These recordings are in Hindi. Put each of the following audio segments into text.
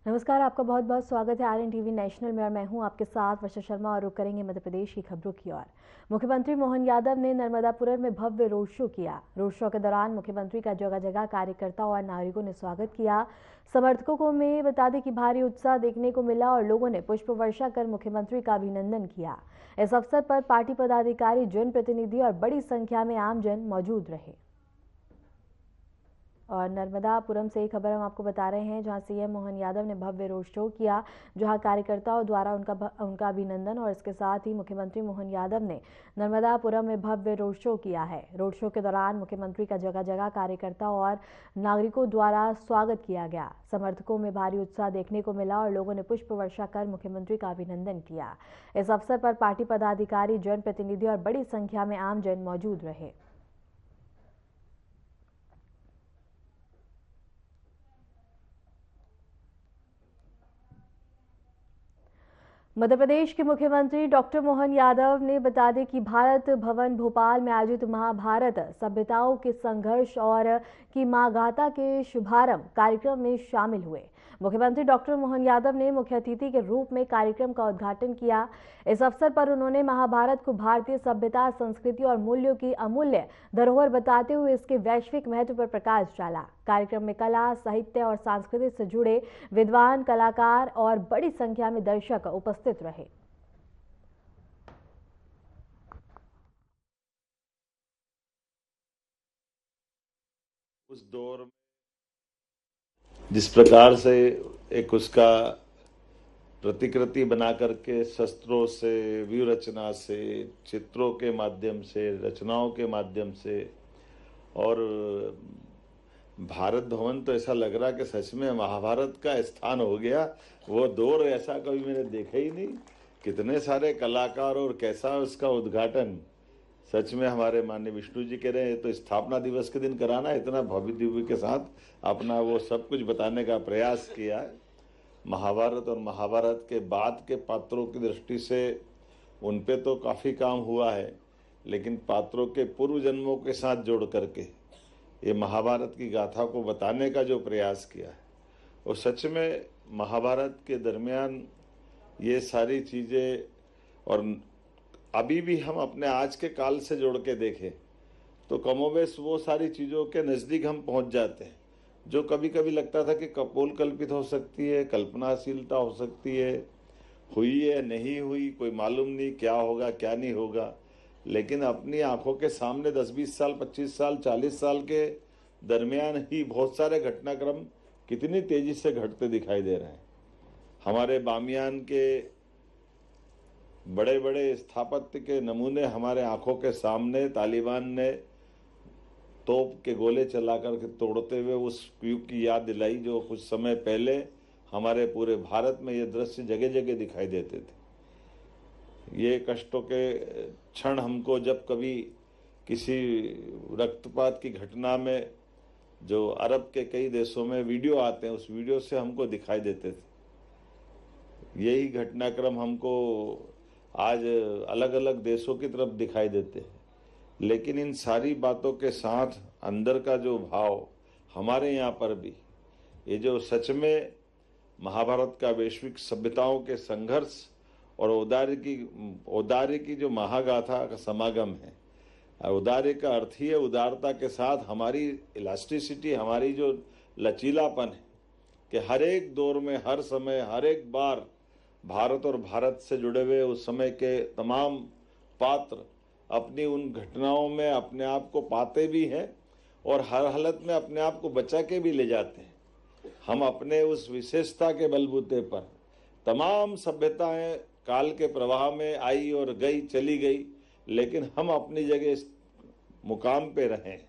नमस्कार, आपका बहुत बहुत स्वागत है आरएन टीवी नेशनल में और मैं हूं आपके साथ वर्षा शर्मा और रुक करेंगे मध्य प्रदेश की खबरों की ओर। मुख्यमंत्री मोहन यादव ने नर्मदापुरम में भव्य रोड शो किया। रोड शो के दौरान मुख्यमंत्री का जगह जगह कार्यकर्ताओं और नागरिकों ने स्वागत किया। समर्थकों को में बता दें कि भारी उत्साह देखने को मिला और लोगों ने पुष्प वर्षा कर मुख्यमंत्री का अभिनंदन किया। इस अवसर पर पार्टी पदाधिकारी, जनप्रतिनिधि और बड़ी संख्या में आमजन मौजूद रहे। और नर्मदापुरम से एक खबर हम आपको बता रहे हैं, जहां सीएम मोहन यादव ने भव्य रोड शो किया, जहां कार्यकर्ताओं द्वारा उनका अभिनंदन और इसके साथ ही मुख्यमंत्री मोहन यादव ने नर्मदापुरम में भव्य रोड शो किया है। रोड शो के दौरान मुख्यमंत्री का जगह जगह कार्यकर्ताओं और नागरिकों द्वारा स्वागत किया गया। समर्थकों में भारी उत्साह देखने को मिला और लोगों ने पुष्प वर्षा कर मुख्यमंत्री का अभिनंदन किया। इस अवसर पर पार्टी पदाधिकारी, जनप्रतिनिधि और बड़ी संख्या में आमजन मौजूद रहे। मध्य प्रदेश के मुख्यमंत्री डॉक्टर मोहन यादव ने बता दें कि भारत भवन भोपाल में आयोजित महाभारत सभ्यताओं के संघर्ष और की मां गाथा के शुभारंभ कार्यक्रम में शामिल हुए। मुख्यमंत्री डॉक्टर मोहन यादव ने मुख्य अतिथि के रूप में कार्यक्रम का उद्घाटन किया। इस अवसर पर उन्होंने महाभारत को भारतीय सभ्यता, संस्कृति और मूल्यों की अमूल्य धरोहर बताते हुए इसके वैश्विक महत्व पर प्रकाश डाला। कार्यक्रम में कला, साहित्य और संस्कृति से जुड़े विद्वान, कलाकार और बड़ी संख्या में दर्शक उपस्थित रहे। उस दौर में जिस प्रकार से एक उसका प्रतिकृति बना करके शस्त्रों से, व्यूह रचना से, चित्रों के माध्यम से, रचनाओं के माध्यम से, और भारत भवन तो ऐसा लग रहा कि सच में महाभारत का स्थान हो गया। वो दौर ऐसा कभी मैंने देखा ही नहीं। कितने सारे कलाकार और कैसा उसका उद्घाटन। सच में हमारे माननीय विष्णु जी कह रहे हैं तो स्थापना दिवस के दिन कराना, इतना भव्य दिव्य के साथ अपना वो सब कुछ बताने का प्रयास किया है। महाभारत और महाभारत के बाद के पात्रों की दृष्टि से उन पे तो काफ़ी काम हुआ है, लेकिन पात्रों के पूर्व जन्मों के साथ जोड़ करके ये महाभारत की गाथा को बताने का जो प्रयास किया है, वो सच में महाभारत के दरमियान ये सारी चीज़ें, और अभी भी हम अपने आज के काल से जोड़ के देखें तो कमोबेश वो सारी चीज़ों के नज़दीक हम पहुंच जाते हैं जो कभी कभी लगता था कि कपोल कल्पित हो सकती है, कल्पनाशीलता हो सकती है, हुई है नहीं हुई कोई मालूम नहीं, क्या होगा क्या नहीं होगा। लेकिन अपनी आंखों के सामने 10-20 साल, 25 साल, 40 साल के दरमियान ही बहुत सारे घटनाक्रम कितनी तेजी से घटते दिखाई दे रहे हैं। हमारे बामियान के बड़े बड़े स्थापत्य के नमूने हमारे आंखों के सामने तालिबान ने तोप के गोले चलाकर के तोड़ते हुए उस युग की याद दिलाई जो कुछ समय पहले हमारे पूरे भारत में ये दृश्य जगह जगह दिखाई देते थे। ये कष्टों के क्षण हमको जब कभी किसी रक्तपात की घटना में जो अरब के कई देशों में वीडियो आते हैं, उस वीडियो से हमको दिखाई देते थे। यही घटनाक्रम हमको आज अलग अलग देशों की तरफ दिखाई देते हैं। लेकिन इन सारी बातों के साथ अंदर का जो भाव हमारे यहाँ पर भी, ये जो सच में महाभारत का वैश्विक सभ्यताओं के संघर्ष और औदार्य की जो महागाथा का समागम है। औदार्य का अर्थ ही है उदारता के साथ हमारी इलास्टिसिटी, हमारी जो लचीलापन है कि हर एक दौर में, हर समय, हर एक बार भारत और भारत से जुड़े हुए उस समय के तमाम पात्र अपनी उन घटनाओं में अपने आप को पाते भी हैं और हर हालत में अपने आप को बचा के भी ले जाते हैं। हम अपने उस विशेषता के बलबूते पर तमाम सभ्यताएं काल के प्रवाह में आई और गई, चली गई, लेकिन हम अपनी जगह इस मुकाम पे रहें,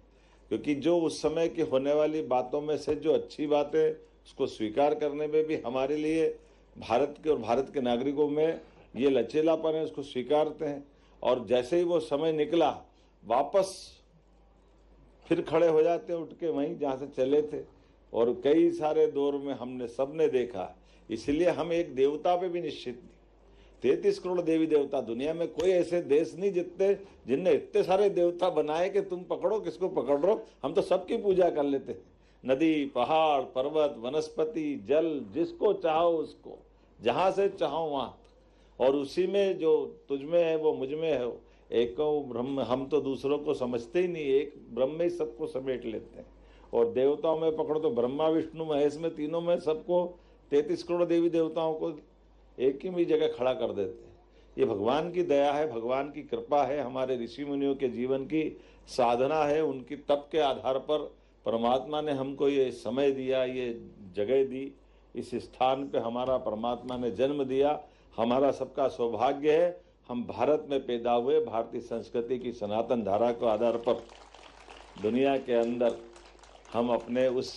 क्योंकि जो उस समय की होने वाली बातों में से जो अच्छी बातें उसको स्वीकार करने में भी हमारे लिए भारत के और भारत के नागरिकों में ये लचीलापन है, उसको स्वीकारते हैं। और जैसे ही वो समय निकला वापस फिर खड़े हो जाते हैं, उठ के वहीं जहाँ से चले थे। और कई सारे दौर में हमने सबने देखा, इसलिए हम एक देवता पे भी निश्चित नहीं। 33 करोड़ देवी देवता, दुनिया में कोई ऐसे देश नहीं जिनने इतने सारे देवता बनाए कि तुम पकड़ो किसको पकड़ लो, हम तो सबकी पूजा कर लेते हैं। नदी, पहाड़, पर्वत, वनस्पति, जल, जिसको चाहो उसको, जहां से चाहो वहां, और उसी में जो तुझ में है वो मुझ में है। एको ब्रह्म, हम तो दूसरों को समझते ही नहीं, एक ब्रह्म में ही सबको समेट लेते हैं। और देवताओं में पकड़ो तो ब्रह्मा विष्णु महेश में, तीनों में सबको 33 करोड़ देवी देवताओं को एक ही भी जगह खड़ा कर देते हैं। ये भगवान की दया है, भगवान की कृपा है, हमारे ऋषि मुनियों के जीवन की साधना है। उनकी तप के आधार पर परमात्मा ने हमको ये समय दिया, ये जगह दी, इस स्थान पे हमारा परमात्मा ने जन्म दिया। हमारा सबका सौभाग्य है हम भारत में पैदा हुए, भारतीय संस्कृति की सनातन धारा के आधार पर दुनिया के अंदर हम अपने उस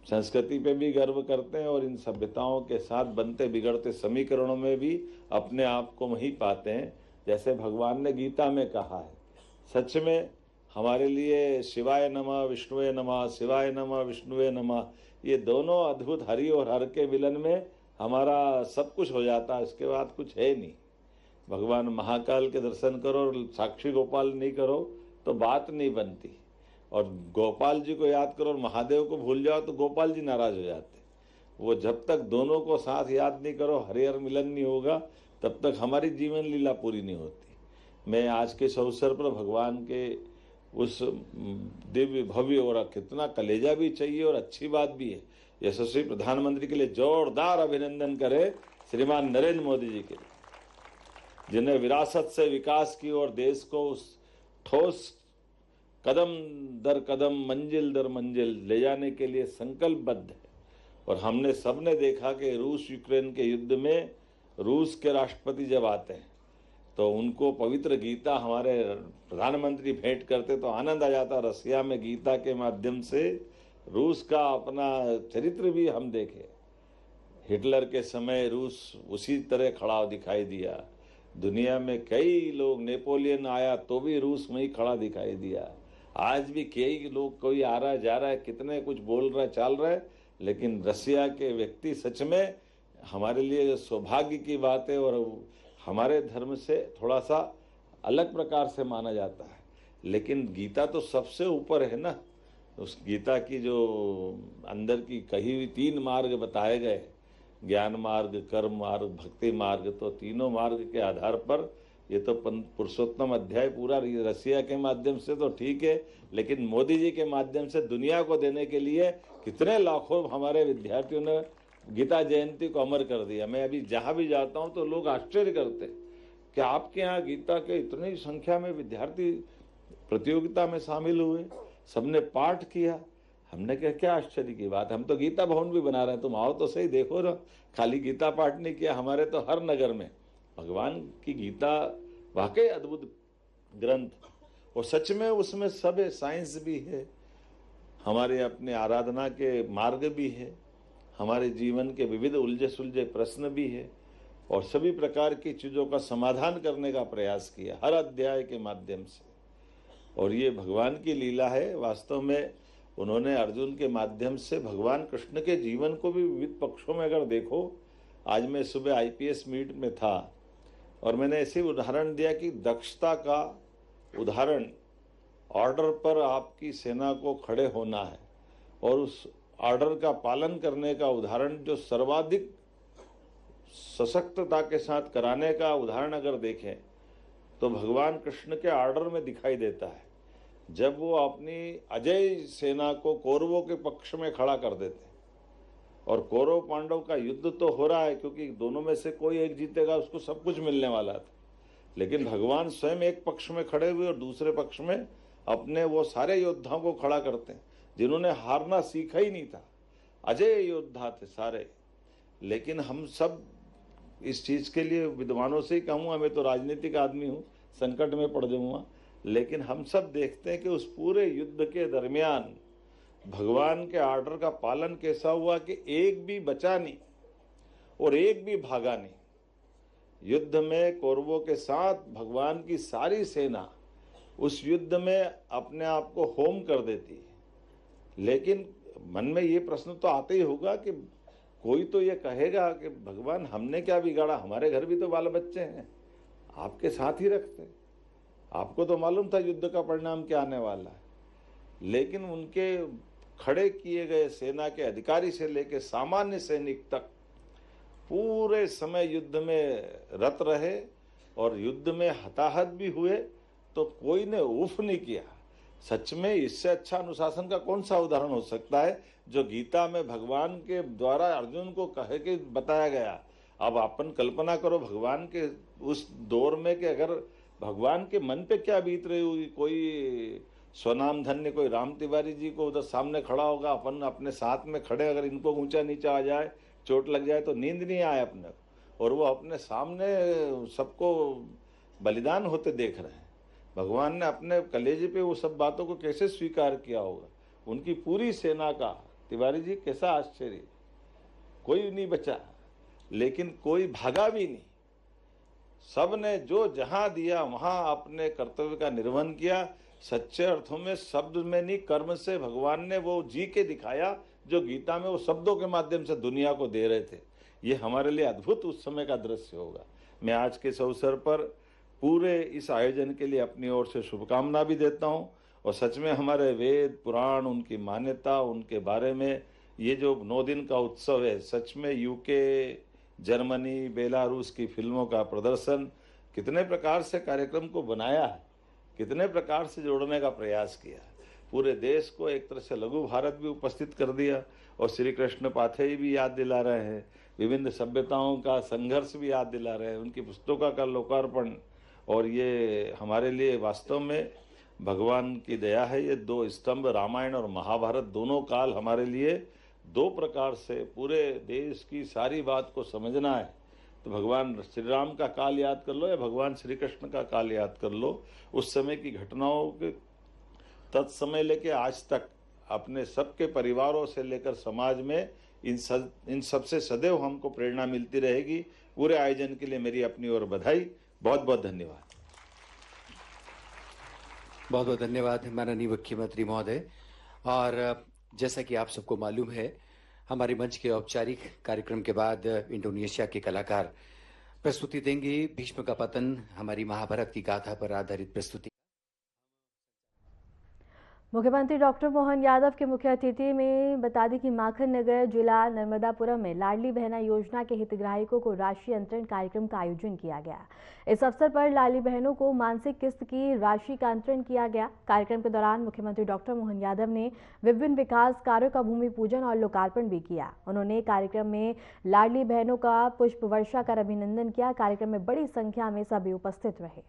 संस्कृति पे भी गर्व करते हैं, और इन सभ्यताओं के साथ बनते बिगड़ते समीकरणों में भी अपने आप को वहीं पाते हैं। जैसे भगवान ने गीता में कहा है, सच में हमारे लिए शिवाय नमः विष्णुवे नमः, शिवाय नमः विष्णुवे नमः, ये दोनों अद्भुत हरि और हर के मिलन में हमारा सब कुछ हो जाता है। इसके बाद कुछ है नहीं। भगवान महाकाल के दर्शन करो और साक्षी गोपाल नहीं करो तो बात नहीं बनती, और गोपाल जी को याद करो और महादेव को भूल जाओ तो गोपाल जी नाराज हो जाते। वो जब तक दोनों को साथ याद नहीं करो, हरिहर मिलन नहीं होगा, तब तक हमारी जीवन लीला पूरी नहीं होती। मैं आज के इस अवसर पर भगवान के उस दिव्य भव्य और कितना कलेजा भी चाहिए और अच्छी बात भी है, यशस्वी प्रधानमंत्री के लिए जोरदार अभिनंदन करें श्रीमान नरेंद्र मोदी जी के लिए, जिन्हें विरासत से विकास की और देश को उस ठोस कदम दर कदम, मंजिल दर मंजिल ले जाने के लिए संकल्पबद्ध है। और हमने सबने देखा कि रूस यूक्रेन के युद्ध में रूस के राष्ट्रपति जब आते हैं तो उनको पवित्र गीता हमारे प्रधानमंत्री भेंट करते तो आनंद आ जाता। रसिया में गीता के माध्यम से रूस का अपना चरित्र भी हम देखे। हिटलर के समय रूस उसी तरह खड़ा दिखाई दिया। दुनिया में कई लोग, नेपोलियन आया तो भी रूस में ही खड़ा दिखाई दिया। आज भी कई लोग, कोई आ रहा है जा रहा है, कितने कुछ बोल रहा है चाल रहा है, लेकिन रसिया के व्यक्ति सच में हमारे लिए सौभाग्य की बात है और हमारे धर्म से थोड़ा सा अलग प्रकार से माना जाता है। लेकिन गीता तो सबसे ऊपर है ना। उस गीता की जो अंदर की कही हुई 3 मार्ग बताए गए, ज्ञान मार्ग, कर्म मार्ग, भक्ति मार्ग, तो तीनों मार्ग के आधार पर ये तो पुरुषोत्तम अध्याय पूरा रसिया के माध्यम से तो ठीक है, लेकिन मोदी जी के माध्यम से दुनिया को देने के लिए कितने लाखों हमारे विद्यार्थियों ने गीता जयंती को अमर कर दिया। मैं अभी जहाँ भी जाता हूँ तो लोग आश्चर्य करते कि आपके यहाँ गीता के इतनी संख्या में विद्यार्थी प्रतियोगिता में शामिल हुए, सबने पाठ किया। हमने कहा क्या आश्चर्य की बात, हम तो गीता भवन भी बना रहे हैं, तुम आओ तो सही, देखो ना। खाली गीता पाठ नहीं किया, हमारे तो हर नगर में भगवान की गीता वाकई अद्भुत ग्रंथ, और सच में उसमें सब है, साइंस भी है, हमारे अपने आराधना के मार्ग भी है, हमारे जीवन के विविध उलझे सुलझे प्रश्न भी है, और सभी प्रकार की चीज़ों का समाधान करने का प्रयास किया हर अध्याय के माध्यम से। और ये भगवान की लीला है। वास्तव में उन्होंने अर्जुन के माध्यम से भगवान कृष्ण के जीवन को भी विविध पक्षों में अगर देखो, आज मैं सुबह IPS मीट में था और मैंने ऐसे उदाहरण दिया कि दक्षता का उदाहरण, ऑर्डर पर आपकी सेना को खड़े होना है, और उस ऑर्डर का पालन करने का उदाहरण जो सर्वाधिक सशक्तता के साथ कराने का उदाहरण अगर देखें तो भगवान कृष्ण के ऑर्डर में दिखाई देता है। जब वो अपनी अजय सेना को कौरवों के पक्ष में खड़ा कर देते, और कौरव पांडव का युद्ध तो हो रहा है क्योंकि दोनों में से कोई एक जीतेगा, उसको सब कुछ मिलने वाला था, लेकिन भगवान स्वयं एक पक्ष में खड़े हुए और दूसरे पक्ष में अपने वो सारे योद्धाओं को खड़ा करते हैं जिन्होंने हारना सीखा ही नहीं था। अजय योद्धा थे सारे। लेकिन हम सब इस चीज के लिए विद्वानों से ही कहूँगा, मैं तो राजनीतिक आदमी हूँ, संकट में पड़ जाऊंगा, लेकिन हम सब देखते हैं कि उस पूरे युद्ध के दरमियान भगवान के आर्डर का पालन कैसा हुआ कि एक भी बचा नहीं और एक भी भागा नहीं। युद्ध में कौरवों के साथ भगवान की सारी सेना उस युद्ध में अपने आप को होम कर देती है। लेकिन मन में ये प्रश्न तो आता ही होगा कि कोई तो ये कहेगा कि भगवान हमने क्या बिगाड़ा, हमारे घर भी तो बाल बच्चे हैं, आपके साथ ही रखते, आपको तो मालूम था युद्ध का परिणाम क्या आने वाला है। लेकिन उनके खड़े किए गए सेना के अधिकारी से लेकर सामान्य सैनिक तक पूरे समय युद्ध में रत रहे और युद्ध में हताहत भी हुए तो कोई ने उफ नहीं किया। सच में इससे अच्छा अनुशासन का कौन सा उदाहरण हो सकता है जो गीता में भगवान के द्वारा अर्जुन को कहे के बताया गया। अब अपन कल्पना करो भगवान के उस दौर में कि अगर भगवान के मन पे क्या बीत रही होगी। कोई स्वनाम धन्य कोई राम तिवारी जी को उधर सामने खड़ा होगा, अपन अपने साथ में खड़े, अगर इनको ऊंचा नीचा आ जाए, चोट लग जाए तो नींद नहीं आए अपने, और वो अपने सामने सबको बलिदान होते देख रहे हैं। भगवान ने अपने कलेजे पे वो सब बातों को कैसे स्वीकार किया होगा। उनकी पूरी सेना का, तिवारी जी कैसा आश्चर्य, कोई नहीं बचा, लेकिन कोई भागा भी नहीं। सब ने जो जहां दिया वहां अपने कर्तव्य का निर्वहन किया। सच्चे अर्थों में शब्द में नहीं, कर्म से भगवान ने वो जी के दिखाया जो गीता में वो शब्दों के माध्यम से दुनिया को दे रहे थे। ये हमारे लिए अद्भुत उस समय का दृश्य होगा। मैं आज के इस अवसर पर पूरे इस आयोजन के लिए अपनी ओर से शुभकामना भी देता हूँ। और सच में हमारे वेद पुराण, उनकी मान्यता, उनके बारे में ये जो 9 दिन का उत्सव है, सच में यूके, जर्मनी, बेलारूस की फिल्मों का प्रदर्शन, कितने प्रकार से कार्यक्रम को बनाया है, कितने प्रकार से जोड़ने का प्रयास किया। पूरे देश को एक तरह से लघु भारत भी उपस्थित कर दिया और श्री कृष्ण पाथेय भी याद दिला रहे हैं, विभिन्न सभ्यताओं का संघर्ष भी याद दिला रहे हैं, उनकी पुस्तकों का लोकार्पण। और ये हमारे लिए वास्तव में भगवान की दया है। ये 2 स्तंभ रामायण और महाभारत, दोनों काल हमारे लिए 2 प्रकार से पूरे देश की सारी बात को समझना है तो भगवान श्री राम का काल याद कर लो या भगवान श्री कृष्ण का काल याद कर लो। उस समय की घटनाओं के तत्समय लेके आज तक अपने सबके परिवारों से लेकर समाज में इन सबसे सदैव हमको प्रेरणा मिलती रहेगी। पूरे आयोजन के लिए मेरी अपनी ओर बधाई। बहुत बहुत धन्यवाद। बहुत बहुत धन्यवाद माननीय मुख्यमंत्री महोदय। और जैसा कि आप सबको मालूम है, हमारे मंच के औपचारिक कार्यक्रम के बाद इंडोनेशिया के कलाकार प्रस्तुति देंगे। भीष्म का पतन, हमारी महाभारत की गाथा पर आधारित प्रस्तुति। मुख्यमंत्री डॉक्टर मोहन यादव के मुख्य अतिथि में बता दें कि माखन नगर जिला नर्मदापुरम में लाडली बहना योजना के हितग्राहिकों को राशि अंतरण कार्यक्रम का आयोजन किया गया। इस अवसर पर लाडली बहनों को मासिक किस्त की राशि का अंतरण किया गया। कार्यक्रम के दौरान मुख्यमंत्री डॉक्टर मोहन यादव ने विभिन्न विकास कार्यों का भूमि पूजन और लोकार्पण भी किया। उन्होंने कार्यक्रम में लाडली बहनों का पुष्प वर्षा कर अभिनंदन किया। कार्यक्रम में बड़ी संख्या में सभी उपस्थित रहे।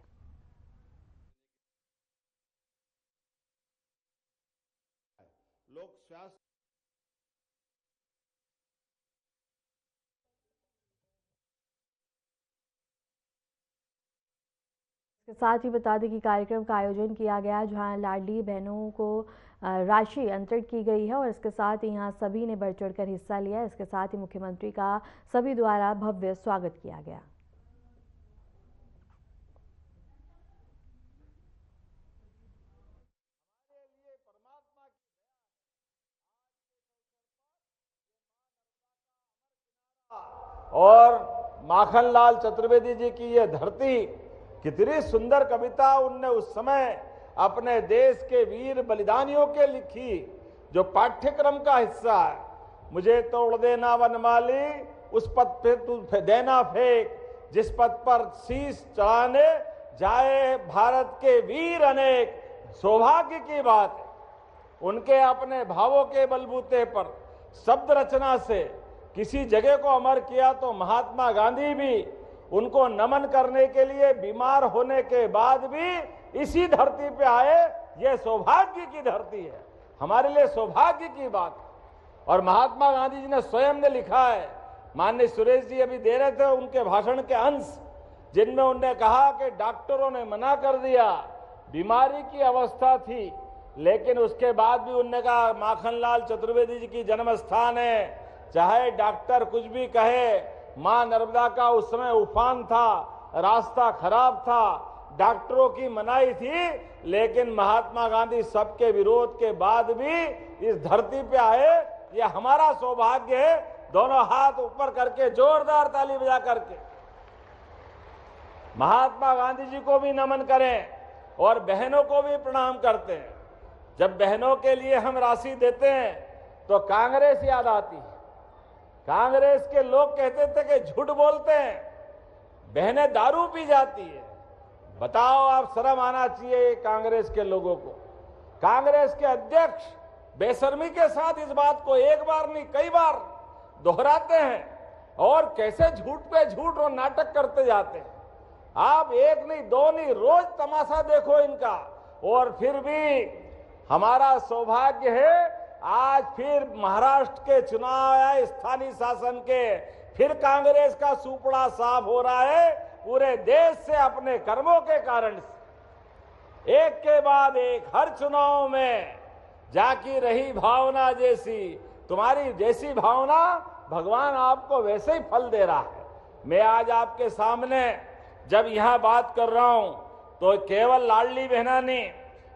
इसके साथ ही बता दें कि कार्यक्रम का आयोजन किया गया जहां लाडली बहनों को राशि अंतरित की गई है और इसके साथ ही यहां सभी ने बढ़ चढ़कर हिस्सा लिया। इसके साथ ही मुख्यमंत्री का सभी द्वारा भव्य स्वागत किया गया। और माखनलाल चतुर्वेदी जी की यह धरती, कितनी सुंदर कविता उनने उस समय अपने देश के वीर बलिदानियों के लिखी, जो पाठ्यक्रम का हिस्सा है। मुझे तोड़ देना वनमाली, उस पथ पे तू देना फेंक, जिस पथ पर शीश चढ़ाने जाए भारत के वीर अनेक। सौभाग्य की बात है, उनके अपने भावों के बलबूते पर शब्द रचना से किसी जगह को अमर किया तो महात्मा गांधी भी उनको नमन करने के लिए बीमार होने के बाद भी इसी धरती पे आए। यह सौभाग्य की धरती है, हमारे लिए सौभाग्य की बात। और महात्मा गांधी जी ने स्वयं ने लिखा है, माननीय सुरेश जी अभी दे रहे थे उनके भाषण के अंश, जिनमें उन्होंने कहा कि डॉक्टरों ने मना कर दिया, बीमारी की अवस्था थी, लेकिन उसके बाद भी उन्होंने कहा माखनलाल चतुर्वेदी जी की जन्म स्थान है, चाहे डॉक्टर कुछ भी कहे। मां नर्मदा का उस समय उफान था, रास्ता खराब था, डॉक्टरों की मनाही थी, लेकिन महात्मा गांधी सबके विरोध के बाद भी इस धरती पे आए। ये हमारा सौभाग्य है। दोनों हाथ ऊपर करके जोरदार ताली बजा करके महात्मा गांधी जी को भी नमन करें और बहनों को भी प्रणाम करते हैं। जब बहनों के लिए हम राशि देते हैं तो कांग्रेस याद आती है। कांग्रेस के लोग कहते थे कि झूठ बोलते हैं, बहनें दारू पी जाती है। बताओ, आप शर्म आना चाहिए कांग्रेस के लोगों को। कांग्रेस के अध्यक्ष बेशर्मी के साथ इस बात को एक बार नहीं कई बार दोहराते हैं और कैसे झूठ पे झूठ और नाटक करते जाते हैं। आप एक नहीं दो नहीं रोज तमाशा देखो इनका। और फिर भी हमारा सौभाग्य है, आज फिर महाराष्ट्र के चुनाव आए स्थानीय शासन के, फिर कांग्रेस का सुपड़ा साफ हो रहा है पूरे देश से अपने कर्मों के कारण से। एक के बाद एक हर चुनाव में जाकी रही भावना जैसी, तुम्हारी जैसी भावना भगवान आपको वैसे ही फल दे रहा है। मैं आज आपके सामने जब यहां बात कर रहा हूं तो केवल लाडली बहना नहीं,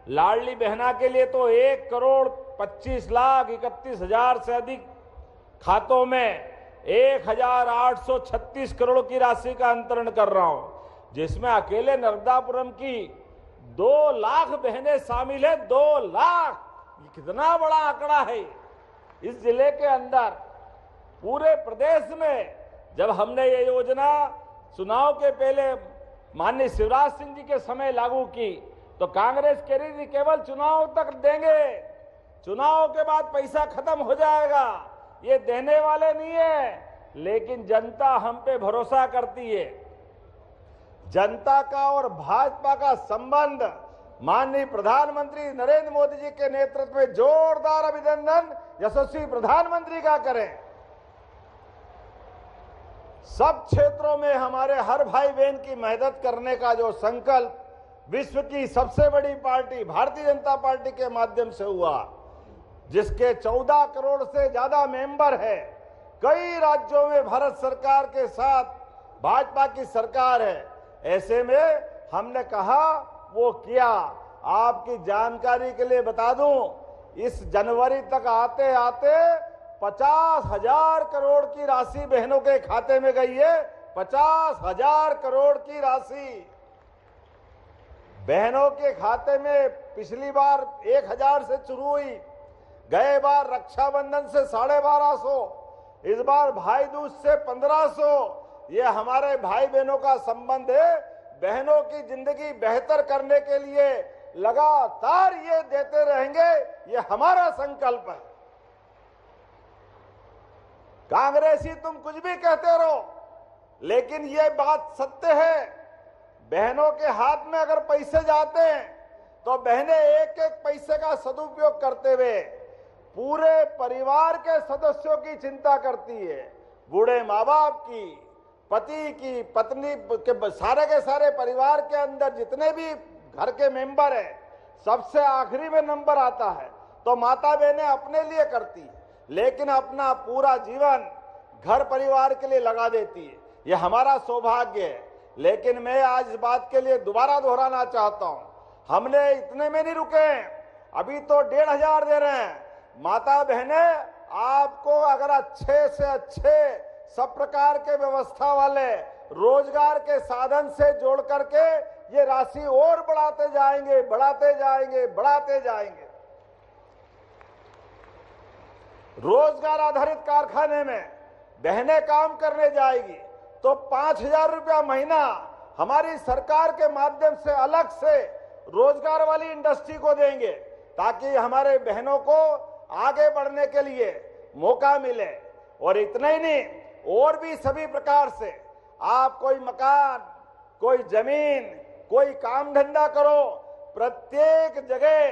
लाडली बहना के लिए तो 1,25,31,000 से अधिक खातों में 1,836 करोड़ की राशि का अंतरण कर रहा हूं, जिसमें अकेले नर्मदापुरम की 2 लाख बहनें शामिल है। 2 लाख, कितना बड़ा आंकड़ा है। इस जिले के अंदर पूरे प्रदेश में जब हमने ये योजना चुनाव के पहले माननीय शिवराज सिंह जी के समय लागू की तो कांग्रेस कह रही थी केवल चुनाव तक देंगे, चुनाव के बाद पैसा खत्म हो जाएगा, ये देने वाले नहीं है। लेकिन जनता हम पे भरोसा करती है। जनता का और भाजपा का संबंध माननीय प्रधानमंत्री नरेंद्र मोदी जी के नेतृत्व में जोरदार अभिनंदन यशस्वी प्रधानमंत्री का करें। सब क्षेत्रों में हमारे हर भाई बहन की मदद करने का जो संकल्प विश्व की सबसे बड़ी पार्टी भारतीय जनता पार्टी के माध्यम से हुआ, जिसके 14 करोड़ से ज्यादा मेंबर है, कई राज्यों में भारत सरकार के साथ भाजपा की सरकार है, ऐसे में हमने कहा वो किया। आपकी जानकारी के लिए बता दूं, इस जनवरी तक आते आते 50,000 करोड़ की राशि बहनों के खाते में गई है। 50,000 करोड़ की राशि बहनों के खाते में पिछली बार 1,000 से शुरू हुई, गए बार रक्षाबंधन से 1250, इस बार भाई दूज से 1500। ये हमारे भाई बहनों का संबंध है। बहनों की जिंदगी बेहतर करने के लिए लगातार ये देते रहेंगे, ये हमारा संकल्प है। कांग्रेसी तुम कुछ भी कहते रहो, लेकिन ये बात सत्य है। बहनों के हाथ में अगर पैसे जाते हैं तो बहनें एक एक पैसे का सदुपयोग करते हुए पूरे परिवार के सदस्यों की चिंता करती है। बूढ़े माँ बाप की, पति की, पत्नी के, सारे के सारे परिवार के अंदर जितने भी घर के मेंबर हैं, सबसे आखिरी में नंबर आता है तो माता बहनें अपने लिए करती है, लेकिन अपना पूरा जीवन घर परिवार के लिए लगा देती है। ये हमारा सौभाग्य है। लेकिन मैं आज इस बात के लिए दोबारा दोहराना चाहता हूं, हमने इतने में नहीं रुके, अभी तो 1,500 दे रहे हैं। माता बहनें, आपको अगर अच्छे से अच्छे सब प्रकार के व्यवस्था वाले रोजगार के साधन से जोड़ करके ये राशि और बढ़ाते जाएंगे, बढ़ाते जाएंगे, बढ़ाते जाएंगे। रोजगार आधारित कारखाने में बहनें काम करने जाएगी तो 5,000 रुपया महीना हमारी सरकार के माध्यम से अलग से रोजगार वाली इंडस्ट्री को देंगे, ताकि हमारे बहनों को आगे बढ़ने के लिए मौका मिले। और इतना ही नहीं, और भी सभी प्रकार से आप कोई मकान, कोई जमीन, कोई काम धंधा करो, प्रत्येक जगह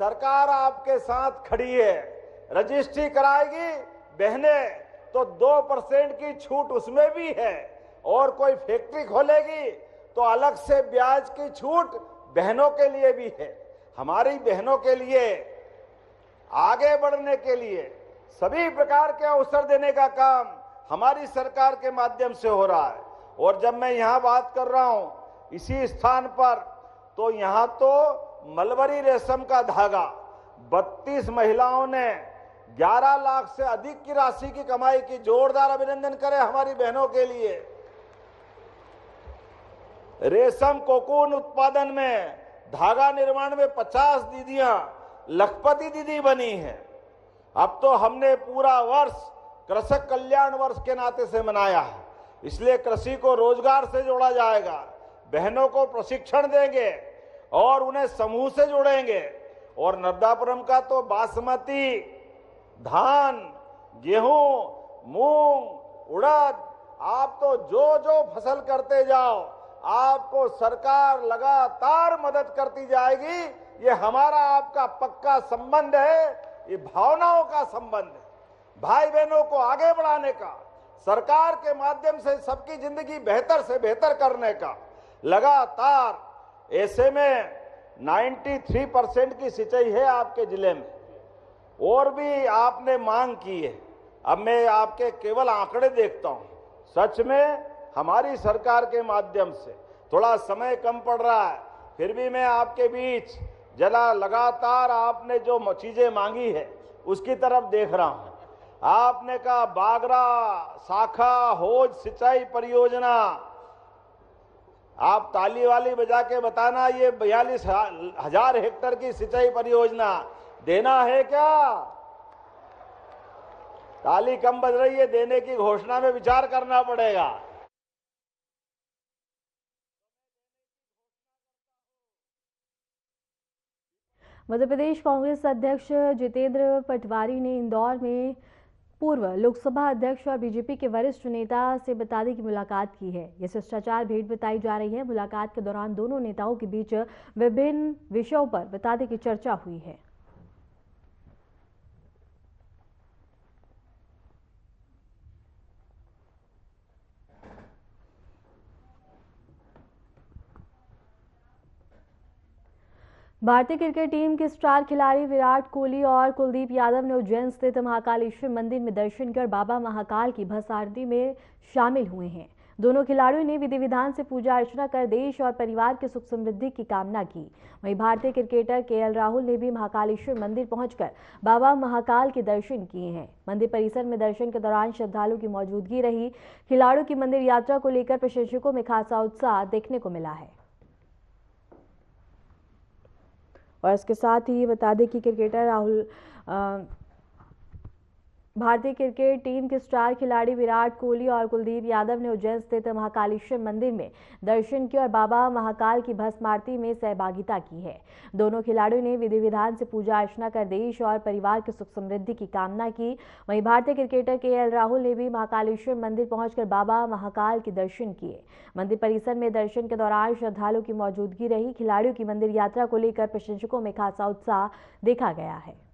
सरकार आपके साथ खड़ी है। रजिस्ट्री कराएगी बहनें तो 2% की छूट उसमें भी है, और कोई फैक्ट्री खोलेगी तो अलग से ब्याज की छूट बहनों के लिए भी है। हमारी बहनों के लिए आगे बढ़ने के लिए सभी प्रकार के अवसर देने का काम हमारी सरकार के माध्यम से हो रहा है। और जब मैं यहां बात कर रहा हूं इसी स्थान पर, तो यहां तो मलबरी रेशम का धागा 32 महिलाओं ने 11 लाख से अधिक की राशि की कमाई की। जोरदार अभिनंदन करें हमारी बहनों के लिए। रेशम कोकून उत्पादन में, धागा निर्माण में 50 दीदियां लखपति दीदी बनी है। अब तो हमने पूरा वर्ष कृषक कल्याण वर्ष के नाते से मनाया है, इसलिए कृषि को रोजगार से जोड़ा जाएगा, बहनों को प्रशिक्षण देंगे और उन्हें समूह से जोड़ेंगे। और नर्मदापुरम का तो बासमती धान, गेहूं, मूंग, उड़द, आप तो जो जो फसल करते जाओ आपको सरकार लगातार मदद करती जाएगी। ये हमारा आपका पक्का संबंध है, ये भावनाओं का संबंध है। भाई बहनों को आगे बढ़ाने का, सरकार के माध्यम से सबकी जिंदगी बेहतर से बेहतर करने का लगातार। ऐसे में 93% की सिंचाई है आपके जिले में, और भी आपने मांग की है। अब मैं आपके केवल आंकड़े देखता हूं। सच में हमारी सरकार के माध्यम से थोड़ा समय कम पड़ रहा है, फिर भी मैं आपके बीच जला लगातार आपने जो चीजें मांगी है उसकी तरफ देख रहा हूं। आपने कहा बागरा शाखा होज सिंचाई परियोजना, आप ताली वाली बजा के बताना, ये 42,000 हेक्टेयर की सिंचाई परियोजना देना है क्या? ताली कम बज रही है, देने की घोषणा में विचार करना पड़ेगा। मध्य प्रदेश कांग्रेस अध्यक्ष जितेंद्र पटवारी ने इंदौर में पूर्व लोकसभा अध्यक्ष और बीजेपी के वरिष्ठ नेता से बतादे की मुलाकात की है। यह शिष्टाचार भेंट बताई जा रही है। मुलाकात के दौरान दोनों नेताओं के बीच विभिन्न विषयों पर बतादे की चर्चा हुई है। भारतीय क्रिकेट टीम के स्टार खिलाड़ी विराट कोहली और कुलदीप यादव ने उज्जैन स्थित महाकालेश्वर मंदिर में दर्शन कर बाबा महाकाल की भस्म आरती में शामिल हुए हैं। दोनों खिलाड़ियों ने विधि विधान से पूजा अर्चना कर देश और परिवार के सुख समृद्धि की कामना की। वहीं भारतीय क्रिकेटर केएल राहुल ने भी महाकालेश्वर मंदिर पहुंचकर बाबा महाकाल के दर्शन किए हैं। मंदिर परिसर में दर्शन के दौरान श्रद्धालुओं की मौजूदगी रही। खिलाड़ियों की मंदिर यात्रा को लेकर प्रशंसकों में खासा उत्साह देखने को मिला है। और इसके साथ ही बता दें कि क्रिकेटर भारतीय क्रिकेट टीम के स्टार खिलाड़ी विराट कोहली और कुलदीप यादव ने उज्जैन स्थित महाकालेश्वर मंदिर में दर्शन किया और बाबा महाकाल की भस्म आरती में सहभागिता की है। दोनों खिलाड़ियों ने विधि विधान से पूजा अर्चना कर देश और परिवार के सुख समृद्धि की कामना की। वहीं भारतीय क्रिकेटर केएल राहुल ने भी महाकालेश्वर मंदिर पहुंचकर बाबा महाकाल के दर्शन किए। मंदिर परिसर में दर्शन के दौरान श्रद्धालुओं की मौजूदगी रही। खिलाड़ियों की मंदिर यात्रा को लेकर प्रशंसकों में खासा उत्साह देखा गया है।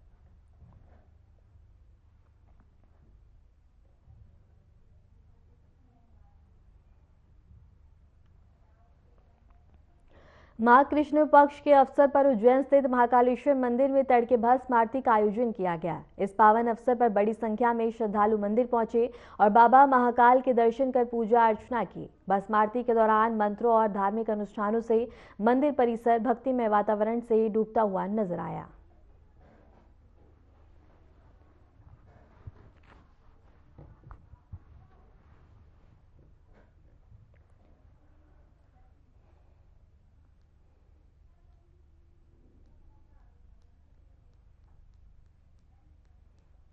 माघ कृष्ण पक्ष के अवसर पर उज्जैन स्थित महाकालेश्वर मंदिर में तड़के भस्म आरती का आयोजन किया गया। इस पावन अवसर पर बड़ी संख्या में श्रद्धालु मंदिर पहुंचे और बाबा महाकाल के दर्शन कर पूजा अर्चना की। भस्म आरती के दौरान मंत्रों और धार्मिक अनुष्ठानों से मंदिर परिसर भक्तिमय वातावरण से डूबता हुआ नजर आया।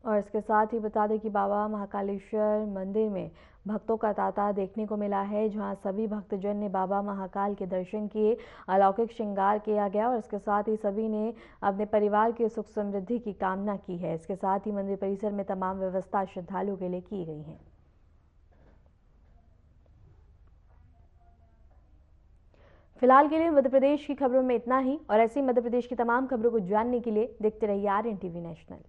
और इसके साथ ही बता दें कि बाबा महाकालेश्वर मंदिर में भक्तों का तांता देखने को मिला है, जहां सभी भक्तजन ने बाबा महाकाल के दर्शन किए। अलौकिक श्रृंगार किया गया और इसके साथ ही सभी ने अपने परिवार के सुख समृद्धि की कामना की है। इसके साथ ही मंदिर परिसर में तमाम व्यवस्था श्रद्धालुओं के लिए की गई है। फिलहाल के लिए मध्य प्रदेश की खबरों में इतना ही और ऐसी मध्य प्रदेश की तमाम खबरों को जानने के लिए देखते रहिए RNTV नेशनल।